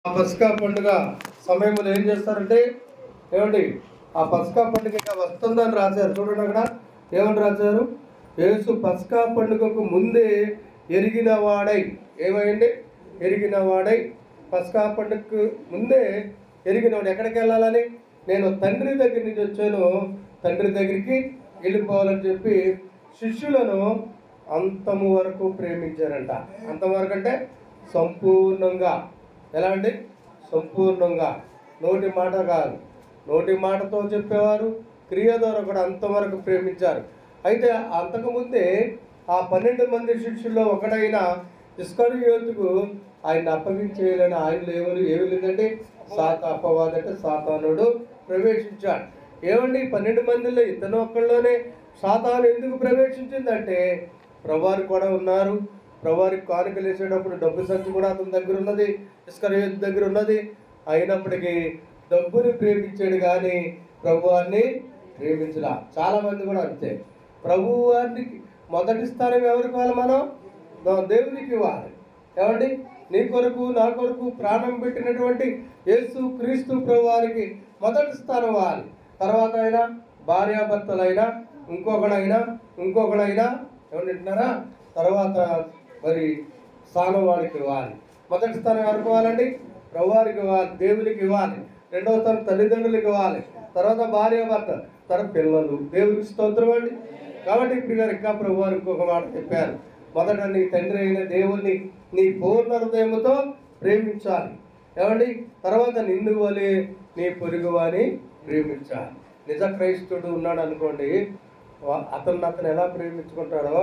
ఆ పస్కా పండుగ సమయంలో ఏం చేస్తారంటే ఏమండి ఆ పస్కా పండుగ వస్తుందని రాశారు. చూడండి అక్కడ ఏమని రాశారు? యేసు పస్కా పండుగకు ముందే ఎరిగిన వాడై, ఏమైంది? ఎరిగిన వాడై, పస్కా పండుగకు ముందే ఎరిగినవాడు. ఎక్కడికి వెళ్ళాలని? నేను తండ్రి దగ్గర నుంచి వచ్చాను, తండ్రి దగ్గరికి వెళ్ళిపోవాలని చెప్పి శిష్యులను అంతము వరకు ప్రేమించారంట. అంతవరకు అంటే సంపూర్ణంగా. ఎలా అండి? సంపూర్ణంగా. నోటి మాట కాదు, నోటి మాటతో చెప్పేవారు, క్రియ ద్వారా కూడా అంతవరకు ప్రేమించారు. అయితే అంతకుముందే ఆ 12 మంది శిష్యుల్లో ఒకడైన ఇస్కరియోతుకు ఆయన అప్పగించేయాలని ఆయనలో ఏమి లేదంటే అపవాదంటే సాతానుడు ప్రవేశించాడు. ఏమండి 12 మందిలో ఇతను ఒక్కళ్ళలోనే సాతాను ఎందుకు ప్రవేశించిందంటే ప్రభువారు కూడా ఉన్నారు. ప్రభువారికి కానుకలు వేసేటప్పుడు డబ్బు సంచి కూడా అతని దగ్గర ఉన్నది, ఇస్కరియోతు దగ్గర ఉన్నది. అయినప్పటికీ డబ్బుని ప్రేమించాడు కానీ ప్రభువారిని ప్రేమించలా. చాలామంది కూడా అంతే. ప్రభువారికి మొదటి స్థానం ఎవరికి ఇవ్వాలి? మనం దేవునికి ఇవ్వాలి. ఏమండి? నీ కొరకు నా కొరకు ప్రాణం పెట్టినటువంటి యేసు క్రీస్తు ప్రభువారికి మొదటి స్థానం ఇవ్వాలి. తర్వాత అయినా భార్యాభర్తలైనా ఇంకొకడైనా ఏమని అంటున్నారా? తర్వాత మరి స్థానం వాడికి ఇవ్వాలి. మొదటి స్థానం ఎవరికి ఇవ్వాలండి? ప్రభువారికి ఇవ్వాలి, దేవునికి ఇవ్వాలి. రెండవ స్థానం తల్లిదండ్రులకు ఇవ్వాలి, తర్వాత భార్యాభర్త, తర్వాత పిల్లలు. దేవునికి స్తోత్రం అండి. కాబట్టి ఇప్పుడు గారు ఇంకా ప్రభువారు ఇంకొక మాట చెప్పారు. మొదట నీ తండ్రి అయిన దేవుణ్ణి నీ పూర్ణ హృదయముతో ప్రేమించాలి. ఏమండి? తర్వాత నిన్ను వలె నీ పొరుగువాని ప్రేమించాలి. నిజ క్రైస్తవుడు ఉన్నాడు అనుకోండి, అతను ఎలా ప్రేమించుకుంటాడో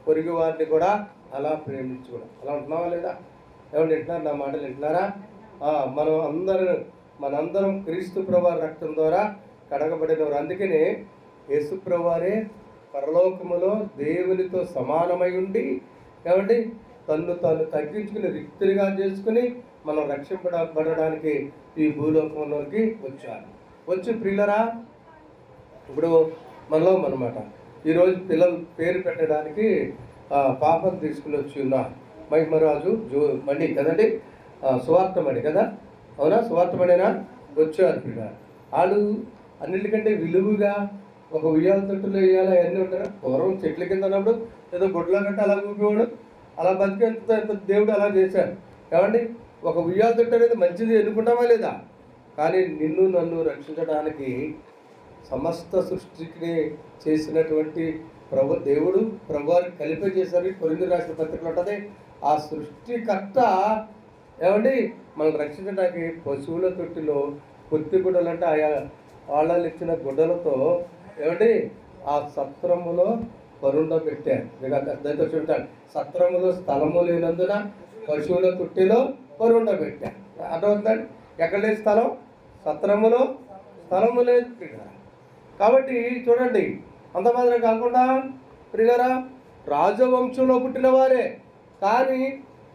పొరుగు వారిని కూడా అలా ప్రేమించుకోవడం. అలా ఉంటున్నావా లేదా? ఏమంటే వింటున్నారు? నా మాటలు వింటున్నారా? మనందరం క్రీస్తు ప్రభువారి రక్తం ద్వారా కడగబడినవారు. అందుకనే యేసు ప్రభువారే పరలోకములో దేవునితో సమానమై ఉండి, ఏమండి తన్ను తగ్గించుకుని రిక్తులుగా చేసుకుని మనం రక్షింపబడడానికి ఈ భూలోకంలోకి వచ్చి ప్రియులరా, ఇప్పుడు మనలో అనమాట ఈరోజు పిల్లలు పేరు పెట్టడానికి పాపం తీసుకుని వచ్చి ఉన్నా మహిమరాజు మణి కదండి, సువార్త మణి కదా, అవునా? సువార్త మణినా వచ్చారు పిల్లలు. వాళ్ళు అన్నిటికంటే విలువగా ఒక ఉయ్యాల తొట్టులో వేయాలి అవన్నీ ఉంటారు. పూర్వం చెట్ల కింద ఉన్నప్పుడు ఏదో గుడ్లో కట్టి అలా ఊపేవాడు, అలా బతికేంత దేవుడు అలా చేశాడు. ఏమండి? ఒక ఉయ్యాల తొట్టు అనేది మంచిది ఎన్నుకుంటామా లేదా? కానీ నిన్ను నన్ను రక్షించడానికి సమస్త సృష్టిని చేసినటువంటి దేవుడు ప్రభువారికి కలిపి చేశారు. కొరింథీయులకు రాసిన పత్రికలో ఉంటుంది. ఆ సృష్టికర్త ఏమండి మనం రక్షించడానికి పశువుల తొట్టిలో పొత్తి గుడ్డలు అంటే ఆయా వాళ్ళు ఇచ్చిన గుడ్డలతో ఏమండి ఆ సత్రములో పరుండ పెట్టారు. మీకు అర్థంతో చూడండి, సత్రములో స్థలము లేనందున పశువుల తొట్టిలో పరుండ పెట్టారు. అర్థమవుతుందండి? ఎక్కడ లేదు స్థలం? సత్రములో స్థలము లేదు. కాబట్టి చూడండి, అంత మాత్రం కాకుండా ప్రియులారా, రాజవంశంలో పుట్టిన వారే. కానీ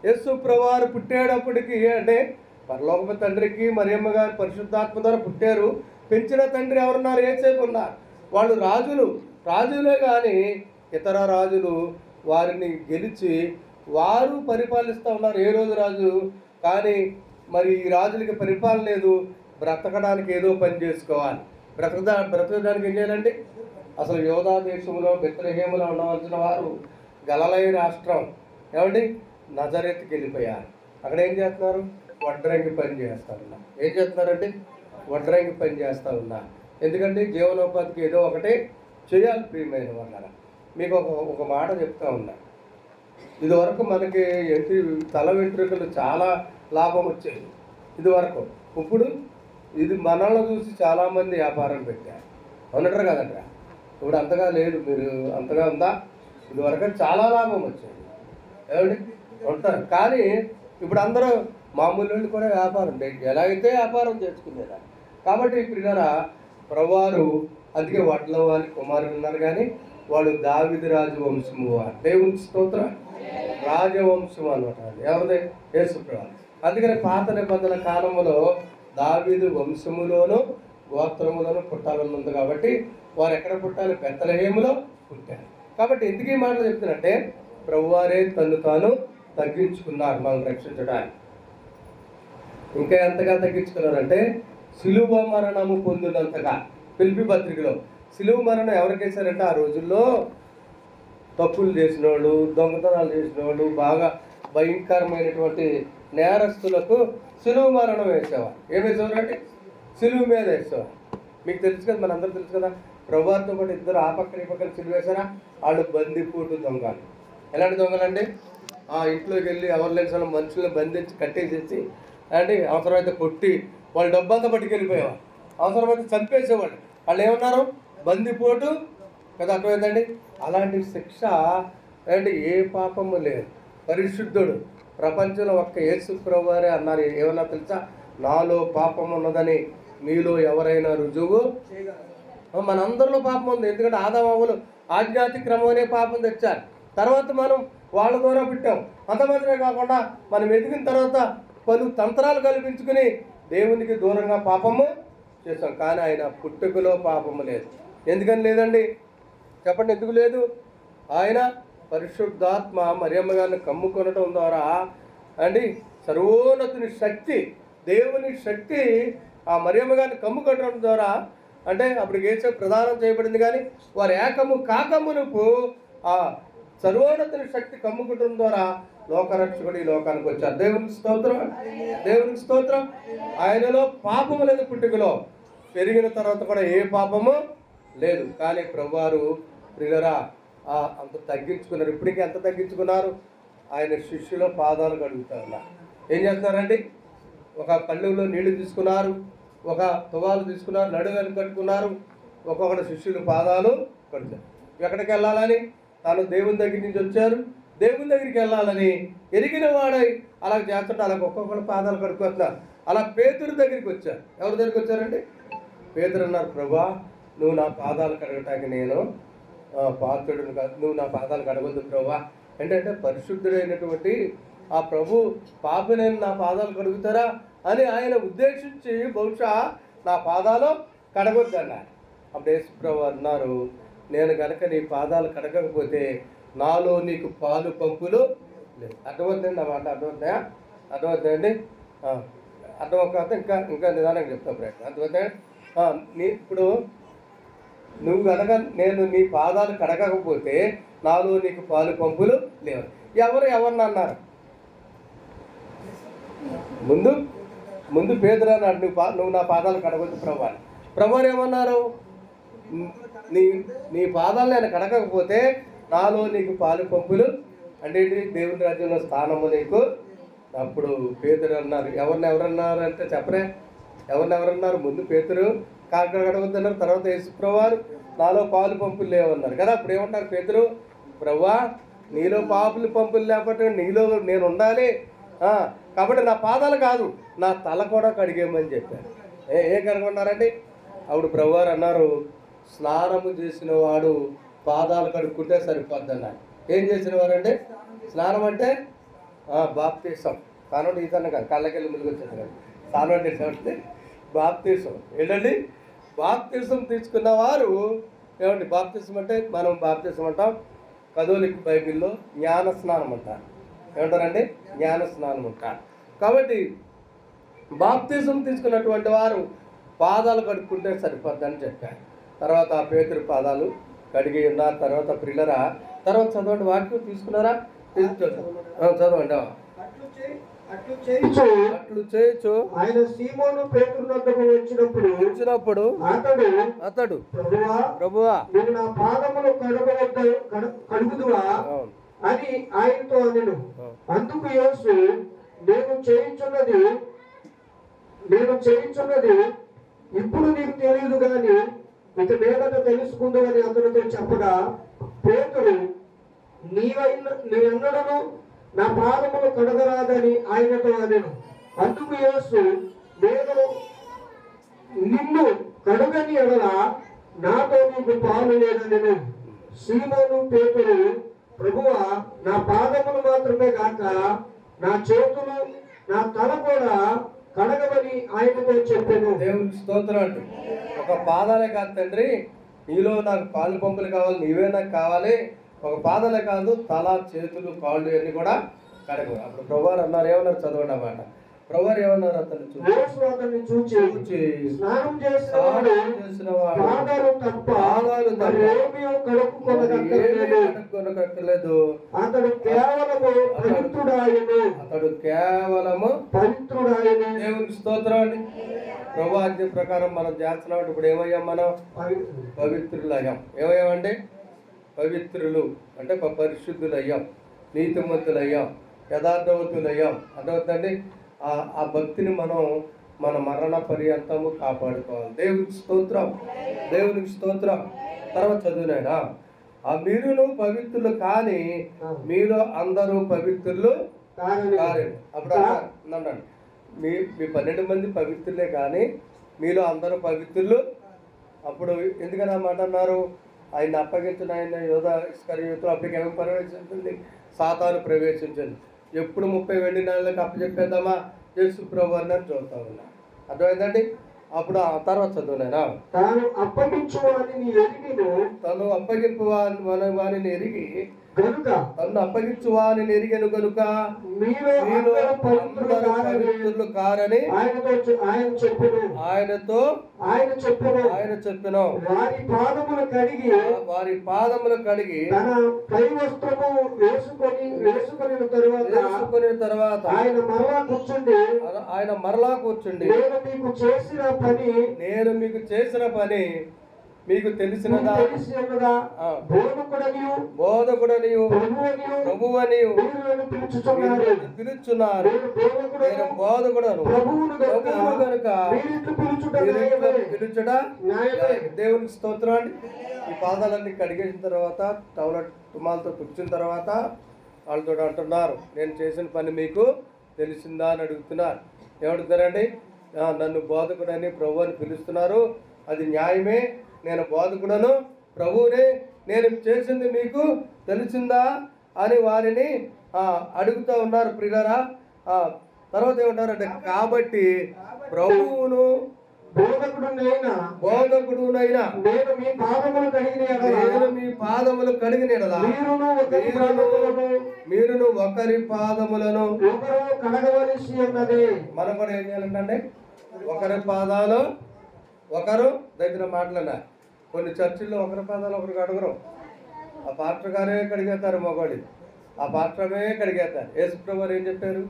యేసు ప్రభువారు పుట్టేటప్పటికి అంటే పరలోక తండ్రికి మరియమ్మ గారు పరిశుద్ధాత్మ ద్వారా పుట్టారు. పెంచిన తండ్రి ఎవరున్నారు? యేసేపు ఉన్నారు. వాళ్ళు రాజులే కానీ ఇతర రాజులు వారిని గెలిచి వారు పరిపాలిస్తూ ఉన్నారు. ఏ రోజు రాజు కానీ మరి ఈ రాజులకి పరిపాలన లేదు. బ్రతకడానికి ఏదో పని చేసుకోవాలి. బ్రతకడానికి ఏం చేయాలండి? అసలు యోధా దేశంలో బెత్లెహేములో ఉండవలసిన వారు గలిలయ రాష్ట్రం ఏమండి నజరేతుకి వెళ్ళిపోయారు. అక్కడ ఏం చేస్తున్నారు? వడ్రంగి పని చేస్తూ ఉన్నారు. ఏం చేస్తున్నారంటే వడ్రంగి పని చేస్తూ ఉన్నారు. ఎందుకంటే జీవనోపాధికి ఏదో ఒకటి చేయాలి. ప్రియమైన వాళ్ళ మీకు ఒక మాట చెప్తా ఉన్నా. ఇదివరకు మనకి తల వెంట్రుకలు చాలా లాభం వచ్చేది ఇదివరకు. ఇప్పుడు ఇది మనల్ని చూసి చాలామంది వ్యాపారం పెట్టారు. అవునంటారు కదంటారా? ఇప్పుడు అంతగా లేదు. మీరు అంతగా ఉందా? ఇదివరకు చాలా లాభం వచ్చేది ఏమండి ఉంటారు. కానీ ఇప్పుడు అందరూ మామూలు కూడా వ్యాపారం ఎలాగైతే వ్యాపారం చేసుకునేదా. కాబట్టి ఇప్పుడు ప్రభువారు అందుకే వడ్ల వారి కుమారులు ఉన్నారు. కానీ వాళ్ళు దావీదు రాజవంశము వారు. దేవుని స్తోత్రం. రాజవంశం అనమాట. ఎవరిది? యేసు ప్రభువు. అందుకని పాత నిబంధన కాలంలో దావీదు వంశములోను గోత్రములను పుట్టాలనుంది. కాబట్టి వారు ఎక్కడ పుట్టాలి? బెత్లెహేములో పుట్టారు. కాబట్టి ఎందుకు ఈ మాటలు చెప్తున్నట్టే ప్రభువారే తను తాను తగ్గించుకున్నారు మనం రక్షించడానికి. ఇంకా ఎంతగా తగ్గించుకున్నారంటే సిలువ మరణము పొందినంతగా. ఫిలిప్పీ పత్రికలో సిలువ మరణం ఎవరికేసారంటే ఆ రోజుల్లో తప్పులు చేసిన వాళ్ళు, దొంగతనాలు చేసిన వాళ్ళు, బాగా భయంకరమైనటువంటి నేరస్తులకు సిలువ మరణం వేసేవారు. ఏం వేసేవారంటే సిలువ మీద వేసేవారు. మీకు తెలుసు కదా, మనందరూ తెలుసు కదా, ప్రభువారితో పాటు ఇద్దరు ఆ పక్కన ఈ పక్కన సిలువ వేశారా. వాళ్ళు బందిపోటు దొంగలు. ఎలాంటి దొంగలండి? ఆ ఇంట్లోకి వెళ్ళి ఎవరు లేని సరే మనుషులను బంధించి కట్టేసేసి అంటే అవసరమైతే కొట్టి వాళ్ళు డబ్బంతా పట్టుకెళ్ళిపోయేవారు, అవసరమైతే చంపేసేవాళ్ళు. వాళ్ళు ఏమన్నారు? బందిపోటు కదా, అర్థమైందండి. అలాంటి శిక్ష అంటే ఏ పాపము లేదు, పరిశుద్ధుడు. ప్రపంచంలో ఒక్క యేసు ప్రభువారే అన్నారు, ఏమన్నా తెలుసా? నాలో పాపం ఉన్నదని మీలో ఎవరైనా రుజువు. మనందరిలో పాపం ఉంది. ఎందుకంటే ఆదామవ్వలు ఆధ్యాత్మిక్రమం అనే పాపం తెచ్చారు. తర్వాత మనం వాళ్ళ ద్వారా పుట్టాం. అంతమాత్రమే కాకుండా మనం ఎదిగిన తర్వాత పలు తంత్రాలు కల్పించుకుని దేవునికి దూరంగా పాపము చేస్తాం. కానీ ఆయన పుట్టుకలో పాపము లేదు. ఎందుకని లేదండి? చెప్పండి, ఎందుకు లేదు? ఆయన పరిశుద్ధాత్మ మరియమ్మ గారిని కమ్ముకొనడం ద్వారా అండి సర్వోన్నతుని శక్తి, దేవుని శక్తి ఆ మరియమ్మ గారిని కమ్ముకొనడం ద్వారా అంటే అప్పుడు యేసు ప్రదానం చేయబడింది. కానీ వారు ఏకము కాకమునుపు ఆ సర్వోన్నతుని శక్తి కమ్ముకోవడం ద్వారా లోకరక్షకుడు ఈ లోకానికి వచ్చారు. దేవునికి స్తోత్రం, దేవునికి స్తోత్రం. ఆయనలో పాపము లేదు, పుట్టుకలో. పెరిగిన తర్వాత కూడా ఏ పాపము లేదు. కానీ ప్రభువారు ప్రియులరా అంత తగ్గించుకున్నారు. ఇప్పటికీ ఎంత తగ్గించుకున్నారు? ఆయన శిష్యుల పాదాలు కడుగుతారు. ఏం చేస్తున్నారండి? ఒక పళ్ళెంలో నీళ్లు తీసుకున్నారు, ఒక తువాలు తీసుకున్నారు, నడువని కట్టుకున్నారు. ఒక్కొక్కటి శిష్యుల పాదాలు కడుగుతారు. ఎక్కడికి వెళ్ళాలని? తాను దేవుని దగ్గర నుంచి వచ్చారు, దేవుని దగ్గరికి వెళ్ళాలని ఎరిగిన వాడై అలా చేస్తుంటే అలా ఒక్కొక్కటి పాదాలు కడుక్కొస్తున్నారు. అలా పేతురు దగ్గరికి వచ్చారు. ఎవరి దగ్గరికి వచ్చారండి? పేతురు అన్నారు, ప్రభువా నువ్వు నా పాదాలు కడగటానికి నేను పాత్రుడిని కాదు, నువ్వు నా పాదాలు కడగొద్దు ప్రభువా. ఏంటంటే పరిశుద్ధుడైనటువంటి ఆ ప్రభు పాపినైన నా పాదాలు కడుగుతారా అని ఆయన ఉద్దేశించి బహుశా నా పాదాలు కడగొద్దు అన్నారు. అప్పుడు యేసు ప్రభు అన్నారు, నేను కనుక నీ పాదాలు కడగకపోతే నాలో నీకు పాలు పంపులు లేదు. అర్థమవుతుందండి నా మాట? అర్థమవుతాయా? అర్థమవుతాయండి? అర్థమవుతా ఇంకా ఇంకా నిదానంగా చెప్తాను ప్రయత్నం. అర్థమవుతాయి? ఇప్పుడు నువ్వు కనుక నేను నీ పాదాలు కడగకపోతే నాలో నీకు పాలు పంపులు లేవు. ఎవరిని అన్నారు? ముందు ముందు పేదరు అన్నాడు, నువ్వు నా పాదాలు కడగొద్దు ప్రభు. ప్రభువారు ఏమన్నారు? నీ పాదాలు నేను కడగకపోతే నాలో నీకు పాలు పంపులు అంటే దేవుని రాజ్యంలో స్థానము నీకు. అప్పుడు పేతురు అన్నారు, ఎవరన్నారు అంటే చెప్పరే, ఎవరన్నారు? ముందు పేతురు కాక కడగొద్దన్నారు, తర్వాత యేసు ప్రభువారు నాలో పాలు పంపులు లేవన్నారు కదా. అప్పుడు ఏమంటారు పేతురు? ప్రభువా నీలో పాపులు పంపులు లేకపోతే నీలో నేను ఉండాలి, కాబట్టి నా పాదాలు కాదు నా తల కూడా కడిగేయమని చెప్పారు. ఏ కనుగొన్నారండి? అప్పుడు ప్రభువారు అన్నారు, స్నానము చేసిన వాడు పాదాలు కడుక్కుంటే సరిపోద్దన్నారు. ఏం చేసిన వారండి? స్నానం అంటే బాప్తీసం. స్నానం ఈసారి కాదు, కళ్ళకెళ్ళి ముందుకు వచ్చేది కాదు. స్నానం అంటే బాప్తీసం. ఏంటండి? బాప్తీసం తీసుకున్న వారు ఏమండి? బాప్తీసం అంటే మనం బాప్తీసం అంటాం, కథోలిక్ బైబిల్లో జ్ఞాన స్నానం అంటారు. ఏమంటారండి? జ్ఞాన స్నానం అంటారు. కాబట్టి బాప్తీసం తీసుకున్నటువంటి వారు పాదాలు కడుక్కుంటే సరిపోద్దని చెప్పారు. తర్వాత ఆ పేతురు పాదాలు కడిగి ఉన్నారు. తర్వాత ప్రిల్లరా తర్వాత చదవండి, వాక్యం తీసుకున్నారా? చదవండి. అట్లు చేయొచ్చు ఆయన సీమోను పేతురు వద్దకు వచ్చినప్పుడు అతడు ప్రభువా నా పాదములు కడుగుదువా అని ఆయనతో అనెను. అందుకు యేసు నేను చేయించున్నది ఇప్పుడు నీకు తెలియదు గాని ఇక మీదట తెలుసుకుందు అని అతనితో చెప్పగా పేతురు నీవెన్నడను నా పాదములు కడగరాదని ఆయనతో అనెను. అందుకు యేసు నేను నిన్ను కడుగని ఎడల నాతో నీకు పాలు లేదనెను. సీమోను పేతురు ప్రభువా నా పాదములు మాత్రమే కాక నా చేతులు నా తల కూడా కడగమని ఆయనతో చెప్పాను. దేవునికి స్తోత్రాలు. ఒక పాదాలే కాదు తండ్రి, నీలో నాకు పాలు పంపులు కావాలి, నీవే నాకు కావాలి. ఒక పాదాలే కాదు, తల చేతులు కాళ్ళు అన్నీ కూడా కడగ. అప్పుడు ప్రభువారు అన్నారు, ఏమన్నారు? చదవండి అన్నమాట. ప్రభువారు ఏమన్నారు? అతన్ని చూచి స్నానం చేసిన వాడు పాదాలు తప్ప కడుక్కొనక్కర్లేదు. అతడు కేవలము పవిత్రుడాయను. దేవునికి స్తోత్రం అండి. ప్రభు ఆజ్ఞ ప్రకారం మనం చేస్తున్నాం. ఇప్పుడు ఏమయ్యాం? మనం పవిత్రులు అయ్యాం. ఏమయ్యామండి? పవిత్రులు అంటే పరిశుద్ధులు అయ్యాం, నీతిమంతులు అయ్యాం, యథార్థవంతులు అయ్యాం. అర్థమవుతుందండి. ఆ భక్తిని మనం మన మరణ పర్యంతము కాపాడుకోవాలి. దేవునికి స్తోత్రం, దేవునికి స్తోత్రం. తర్వాత చదువునైనా మీరును పవిత్రులు కానీ మీలో అందరూ పవిత్రులు కారు. అప్పుడు అన్నాడు, మీ 12 మంది పవిత్రులే కానీ మీలో అందరూ పవిత్రులు. అప్పుడు ఎందుకని ఆ మాట అన్నారు? ఆయన అప్పగించిన ఆయన యోధ ఇస్కరియోతు అప్పటికి ఏమి ప్రవేశించింది? సాతాను ప్రవేశించింది. ఎప్పుడు 30 వెండి నాళ్ళకి అప్పచెప్పేద్దామా యేసు ప్రభువు అని చూస్తా ఉన్నా. అర్థమైందండి. అప్పుడు ఆ తర్వాత చదువునైనా తను అప్పగింపు వారిని ఎరిగి కనుక తను అప్పగించు వారిని ఎరిగను కనుక మీలో పవిత్రులు కారని ఆయనతో చెప్పెను. వారి పాదములు కడిగి తన పై వస్త్రము వేసుకొని తర్వాత ఆయన మరలా కూర్చుండి నేను మీకు చేసిన పని మీకు తెలిసినదా? బోధకుడనియు ప్రభువనియు పిలుచున్నారు. నేను బోధకుడను ప్రభువును కనుక పిలుచుడా. దేవునికి స్తోత్రం అండి. ఈ పాదాలన్నీ కడిగేసిన తర్వాత టవల తుమాలతో కూర్చున్న తర్వాత వాళ్ళతో అంటున్నారు, నేను చేసిన పని మీకు తెలిసిందా అని అడుగుతున్నారు. ఏమడుగుతారండి? నన్ను బోధకుడని ప్రభు అని పిలుస్తున్నారు, అది న్యాయమే. నేను బోధకుడను, ప్రభువునే, నేను చేసింది మీకు తెలిసిందా అని వారిని అడుగుతూ ఉన్నారు. ప్రియులారా, తర్వాత ఏమంటారంటే కాబట్టి ప్రభువును బోధకుడునైనా నేను మీ పాదములు కడిగిన ఎడల మీరును ఒకరి పాదములను కడగవలసి ఉన్నది. మనం కూడా ఏం చేయాలంటే ఒకరి పాదాలు ఒకరు దగ్గర మాట్లాడినా. కొన్ని చర్చిల్లో ఒకరి పాదాలు ఒకరు కడగరు. ఆ పాస్టర్ గారే కడిగేస్తారు మొగోడి, ఆ పాస్టరే కడిగేస్తారు. యేసు ప్రభువు ఏం చెప్పారు?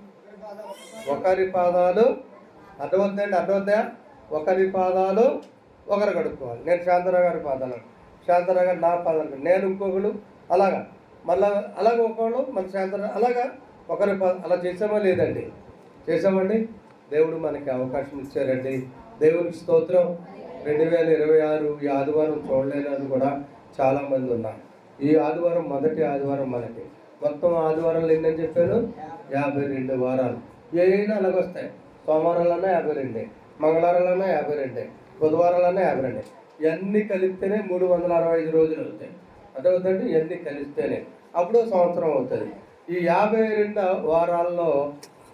ఒకరి పాదాలు అర్థమవుతాయా? ఒకరి పాదాలు ఒకరు కడుక్కోవాలి. నేను శాంతరావు గారి పాదాలు, శాంతరావు గారు నా పాదాలు, నేను ఇంకొకరు అలాగా, మళ్ళా అలాగ ఒకళ్ళు మన శాంతరావు అలాగా ఒకరి అలా చేసామా లేదండి? చేసామండి. దేవుడు మనకి అవకాశం ఇచ్చారండి. దేవునికి స్తోత్రం. 2026 ఈ ఆదివారం చూడలేదని కూడా చాలామంది ఉన్నారు. ఈ ఆదివారం మొదటి ఆదివారం మనకి. మొత్తం ఆదివారాలు ఎన్నని చెప్పాను? 52 వారాలు. ఏమైనా అలాగొస్తాయి. సోమవారాలన్నా 52, మంగళవారాలన్నా 52, బుధవారాలన్నా 52. ఇవన్నీ కలిస్తేనే 365 రోజులు అవుతాయి. అర్థమవుతుంది. ఇవన్నీ కలిస్తేనే అప్పుడు సంవత్సరం అవుతుంది. ఈ 52 వారాల్లో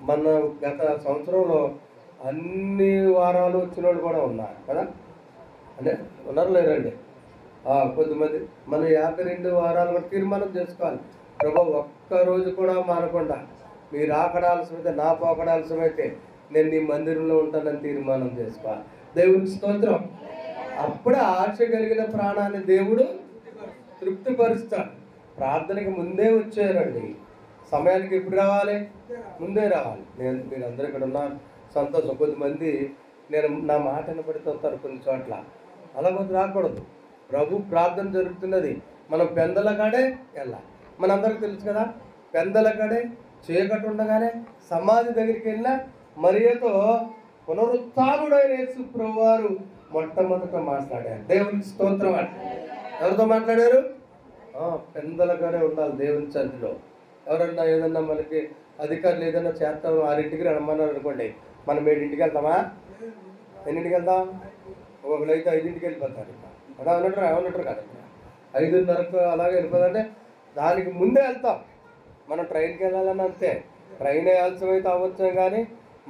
మన గత సంవత్సరంలో అన్ని వారాలు వచ్చిన వాళ్ళు కూడా ఉన్నారు కదా, అంటే ఉన్నారు లేరండి. కొద్దిమంది మనం 52 వారాలు కూడా తీర్మానం చేసుకోవాలి. ప్రభు ఒక్కరోజు కూడా మానకుండా మీరు ఆకడ ఆలస్యమైతే నా పోకడ ఆలస్యమైతే నేను నీ మందిరంలో ఉంటానని తీర్మానం చేసుకోవాలి. దేవునికి స్తోత్రం. అప్పుడే ఆశ కలిగిన ప్రాణాన్ని దేవుడు తృప్తిపరుస్తాడు. ప్రార్థనకి ముందే వచ్చారండి. సమయానికి ఎప్పుడు రావాలి? ముందే రావాలి. మీరు అందరూ ఇక్కడ ఉన్నారు, సంతోషం. కొద్దిమంది నా మాట వినపడుతుంటారు కొన్ని చోట్ల, అలా కొంచెం రాకూడదు. ప్రభు ప్రార్థన జరుగుతున్నది, మనం పెందల కాడే వెళ్ళాలి. మనందరికీ తెలుసు కదా, పెందల కాడే చీకటి ఉండగానే సమాధి దగ్గరికి వెళ్ళినా మరియతో పునరుత్థానుడైన యేసు ప్రభువారు మొట్టమొదట మాట్లాడారు. దేవునికి స్తోత్రం. ఎవరితో మాట్లాడారు? పెందల కాడే ఉండాలి దేవుని సన్నిధిలో. ఎవరన్నా ఏదన్నా మనకి అధికారులు ఏదన్నా చేస్తాము 6ంటికి రమ్మన్నారు అనుకోండి, మనం 7ంటికి వెళ్తామా? ఎన్నింటికి వెళ్తాం? ఒకళ్ళు అయితే 5ంటికి వెళ్ళిపోతారు. అలా ఉన్నట్టు కదా, 5:30కు అలాగే వెళ్ళిపోతుంటే దానికి ముందే వెళ్తాం. మనం ట్రైన్కి వెళ్ళాలని అంతే. ట్రైన్ ఆలస్యం అయితే అవ్వచ్చు, కానీ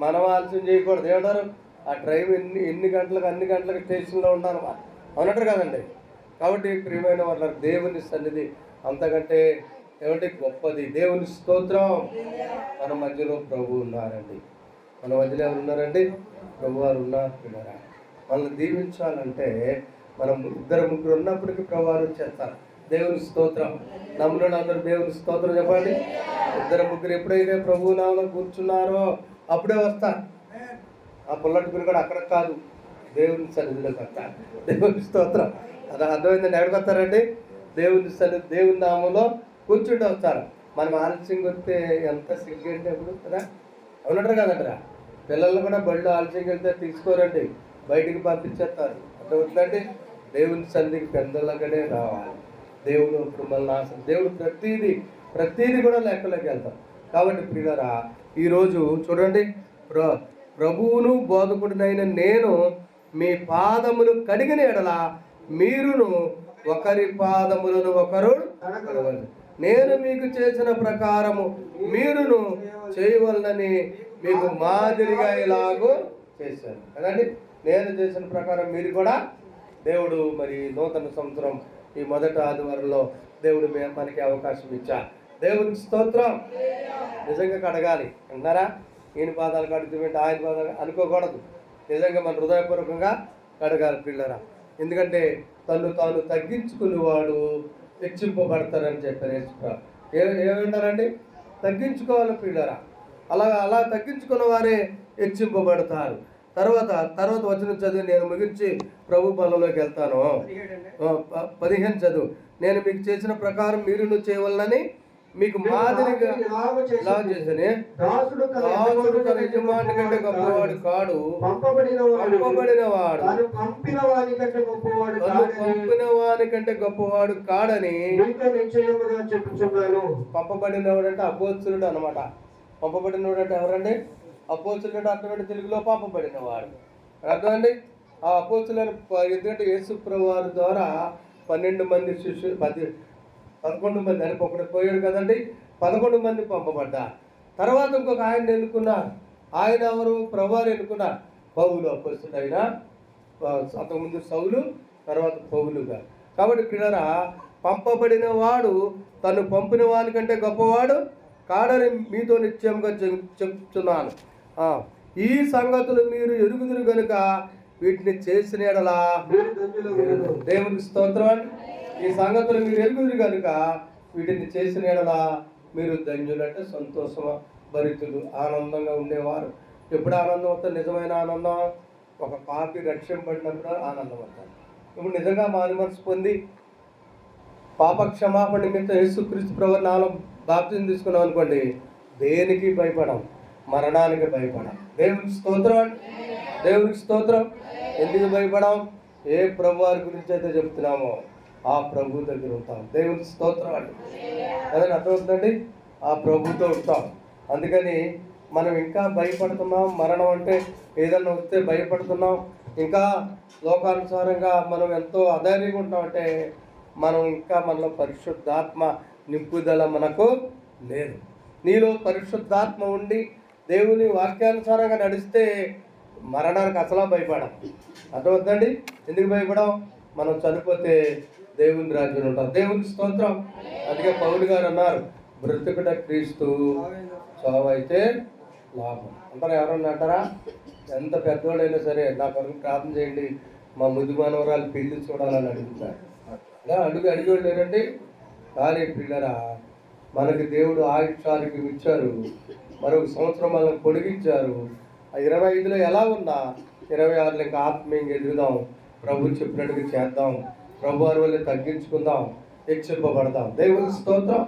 మనం ఆలస్యం చేయకూడదు. ఏమంటారు? ఆ ట్రైన్ ఎన్ని గంటలకు అన్ని గంటలకు స్టేషన్లో ఉండాలి అన్నట్టు కదండి. కాబట్టి ప్రియమైన వాళ్ళ దేవుని సన్నిధి అంతకంటే ఏమంటే గొప్పది. దేవుని స్తోత్రం. మన మధ్యలో ప్రభు ఉన్నారండి. మన మధ్యలో ఎవరు ఉన్నారండి? ప్రభువారు ఉన్నారు పిల్లరా. మనల్ని దీవించాలంటే మనం ఇద్దరు ముగ్గురు ఉన్నప్పటికీ ప్రభువారు చేస్తారు. దేవుని స్తోత్రం. నమ్మున అందరూ దేవుని స్తోత్రం చెప్పండి. ఇద్దరు ముగ్గురు ఎప్పుడైతే ప్రభువు నామములో కూర్చున్నారో అప్పుడే వస్తారు. ఆ పుల్లట్టుకుని కూడా అక్కడ కాదు, దేవుని సన్నిధిలోకి వస్తారు. దేవుని స్తోత్రం. అది అర్థమైందండి. ఎక్కడికి వస్తారండి? దేవుని సన్నిధి, దేవుని నామంలో కూర్చుంటూ వస్తారు. మనం ఆలస్యంగా వస్తే ఎంత సిగ్గండి అప్పుడు కదా, అవునంటారు కదంటారా? పిల్లలు కూడా బళ్ళు ఆలస్యంగా వెళ్తే తీసుకోరండి, బయటికి పంపించేస్తారు. అర్థమవుతుందండి. దేవుని సన్నిధికి పెద్దలగానే రావాలి. దేవుడు ఇప్పుడు మళ్ళీ అసలు దేవుడు ప్రతీది కూడా లెక్కలోకి వెళ్తాం. కాబట్టి ప్రియులారా, ఈరోజు చూడండి, ప్రభువును బోధకుడినైన నేను మీ పాదములు కడిగిన ఎడల మీరును ఒకరి పాదములను ఒకరు కడగండి. నేను మీకు చేసిన ప్రకారము మీరును చేయవలనని మీకు మాదిరిగా ఇలాగూ చేశాను కదండి. నేను చేసిన ప్రకారం మీరు కూడా, దేవుడు మరి నూతన సంవత్సరం ఈ మొదటి ఆదివారంలో దేవుడు మనకి అవకాశం ఇచ్చారు. దేవునికి స్తోత్రం. నిజంగా కడగాలి అన్నారా? ఈయన పాదాలు కడుగుతుంటే ఆయన పాదాలు అనుకోకూడదు. నిజంగా మన హృదయపూర్వకంగా కడగాలి పిల్లరా. ఎందుకంటే తను తాను తగ్గించుకునేవాడు హెచ్చింపబడతారని చెప్పారు. ఏమంటారండి? తగ్గించుకోవాలి పిల్లరా. అలా తగ్గించుకున్న వారే హెచ్చింపబడతారు. తర్వాత వచనం చదివి నేను ముగించి ప్రభు పనులోకి వెళ్తాను. 15 చదువు. నేను మీకు చేసిన ప్రకారం మీరును చేయవలనని మీకు మాదిరిగా ఇలా చేశాను. దాసుడు తన యజమాని కంటే గొప్పవాడు కాడు, పంపబడిన వాడు పంపిన వాని కంటే గొప్పవాడు కాడని చెప్పుచున్నాను. పంపబడినవాడు అంటే అపోస్తలుడు అనమాట. పంపబడినవాడు అంటే ఎవరండి? అపోస్తలుడు అంటే అర్థమంటే తెలుగులో పంపబడినవాడు అర్థమండి. ఆ అపోస్తలుని ఎందుకంటే యేసు ప్రభువారి ద్వారా 12 మంది శిష్యులు 11 మంది అని ఒకటి పోయాడు కదండి. 11 మంది పంపబడ్డారు. తర్వాత ఇంకొక ఆయన ఎన్నుకున్నారు. ఆయన ఎవరు? ప్రభువారు ఎన్నుకున్నారు. పౌలు అపోస్తలుడు. ఆయన అంతకుముందు సౌలు, తర్వాత పౌలుగా. కాబట్టి పిల్లరా, పంపబడిన వాడు తను పంపిన వాని కంటే గొప్పవాడు కాడని మీతో నిశ్చయంగా చెప్తున్నాను. ఈ సంగతులు మీరు ఎరుగుదురు కనుక వీటిని చేసిన ఎడలా దేవునికి స్తోత్రం. ఈ సంగతులు మీరు ఎరుగుదురు కనుక వీటిని చేసిన ఎడలా మీరు ధన్యులు అంటే సంతోషం భరితులు, ఆనందంగా ఉండేవారు. ఎప్పుడు ఆనందం అవుతుంది? నిజమైన ఆనందం. ఒక పాపి రక్షింపబడినప్పుడు ఆనందం అవుతారు. ఇప్పుడు నిజంగా మారు మనసు పొంది పాప క్షమాపణ నిమిత్తం యేసుక్రీస్తు ప్రభువు నాలో బాప్తిజం తీసుకున్నాం అనుకోండి, దేనికి భయపడం, మరణానికి భయపడం. దేవునికి స్తోత్రం. దేవునికి స్తోత్రం. ఎందుకు భయపడం? ఏ ప్రభు వారి గురించి అయితే చెప్తున్నామో ఆ ప్రభు దగ్గర ఉంటాం. దేవునికి స్తోత్రం అంటే అదని అర్థమవుతుందండి. ఆ ప్రభుతో ఉంటాం. అందుకని మనం ఇంకా భయపడుతున్నాం. మరణం అంటే ఏదన్నా వస్తే భయపడుతున్నాం. ఇంకా లోకానుసారంగా మనం ఎంతో అధైర్యంగా ఉంటామంటే మనం ఇంకా మనలో పరిశుద్ధాత్మ నింపుదల మనకు లేదు. నీలో పరిశుద్ధాత్మ ఉండి దేవుని వాక్యానుసారంగా నడిస్తే మరణానికి అసలు భయపడం. అర్థమవుతుందండి. ఎందుకు భయపడం? మనం చనిపోతే దేవుని రాజ్యం ఉంటాం. దేవునికి స్తోత్రం. అందుకే పౌలు గారు అన్నారు, బ్రతుకుట క్రీస్తు, చావు అయితే లాభం అంటారా? ఎవరన్నా అంటారా? ఎంత పెద్దవాళ్ళైనా సరే నా కొరకు ప్రార్థన చేయండి, మా ముద్దు మనవరాలు పెళ్లి చూడాలని అడుగుతారు. అడిగేవాళ్ళు లేరండి. కానీ పిల్లరా, మనకి దేవుడు ఆయుష్యానికి ఇచ్చారు. మరొక సంవత్సరం మనకు పొడిగించారు. ఆ 25లో ఎలా ఉన్నా 26లో ఇంకా ఆత్మీయంగా ఎదుగుదాం. ప్రభు చెప్పినట్టుగా చేద్దాం. ప్రభు వారి వల్ల తగ్గించుకుందాం, హెచ్చింపబడదాం. దేవునికి స్తోత్రం.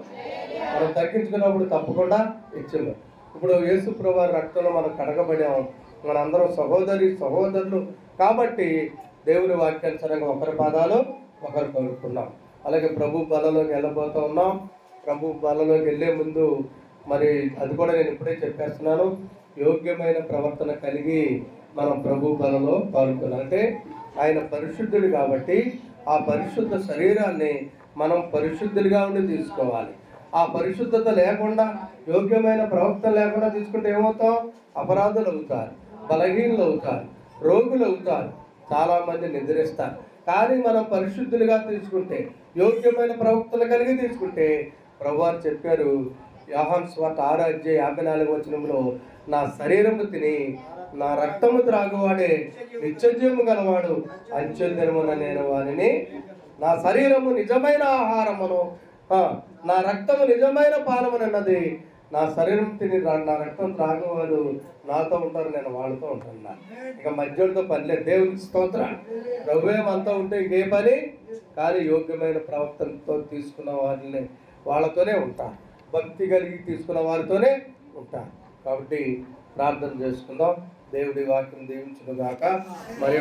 మనం తగ్గించుకున్నప్పుడు తప్పకుండా హెచ్చింపు. ఇప్పుడు యేసు ప్రభు వారి రక్తంలో మనం కడగబడాం. మనందరం సహోదరులు కాబట్టి దేవుని వాక్యానుసారంగా ఒకరి పాదాలు ఒకరు కలుపుకున్నాం. అలాగే ప్రభు బలలోకి వెళ్ళబోతూ ఉన్నాం. ప్రభు బలలోకి వెళ్ళే ముందు మరి అది కూడా నేను ఇప్పుడే చెప్పేస్తున్నాను, యోగ్యమైన ప్రవర్తన కలిగి మనం ప్రభు బలలో పాల్గొనాలి. అంటే ఆయన పరిశుద్ధుడు కాబట్టి ఆ పరిశుద్ధ శరీరాన్ని మనం పరిశుద్ధులుగా ఉండి తీసుకోవాలి. ఆ పరిశుద్ధత లేకుండా, యోగ్యమైన ప్రవర్తన లేకుండా తీసుకుంటే ఏమవుతాం? అపరాధులు అవుతారు, బలహీనులు అవుతారు, రోగులు అవుతారు, చాలామంది నిద్రిస్తారు. కానీ మనం పరిశుద్ధులుగా తీసుకుంటే, యోగ్యమైన ప్రవర్తన కలిగి తీసుకుంటే ప్రభువారు చెప్పారు యోహాను సువార్త 6 అధ్యాయం 54 వచనంలో, నా శరీరము తిని నా రక్తము త్రాగువాడే నిత్యజీవము గలవాడు, అంచెల దినమున నేను వానిని నా శరీరము నిజమైన ఆహారమును నా రక్తము నిజమైన పానమునన్నది. నా శరీరం తిని నా రక్తం త్రాగేవాడు నాతో ఉంటారు, నేను వాళ్ళతో ఉంటున్నా. ఇక మధ్యలో పని లేదు. దేవునికి స్తోత్రం. ప్రభువేమంతా ఉంటే ఇంకే పని కానీ యోగ్యమైన ప్రవర్తనతో తీసుకున్న వారిని వాళ్ళతోనే ఉంటారు, భక్తి కలిగి తీసుకున్న వారితోనే ఉంటారు. కాబట్టి ప్రార్థన చేసుకుందాం. దేవుడి వాక్యం దీవించును గాక. మరి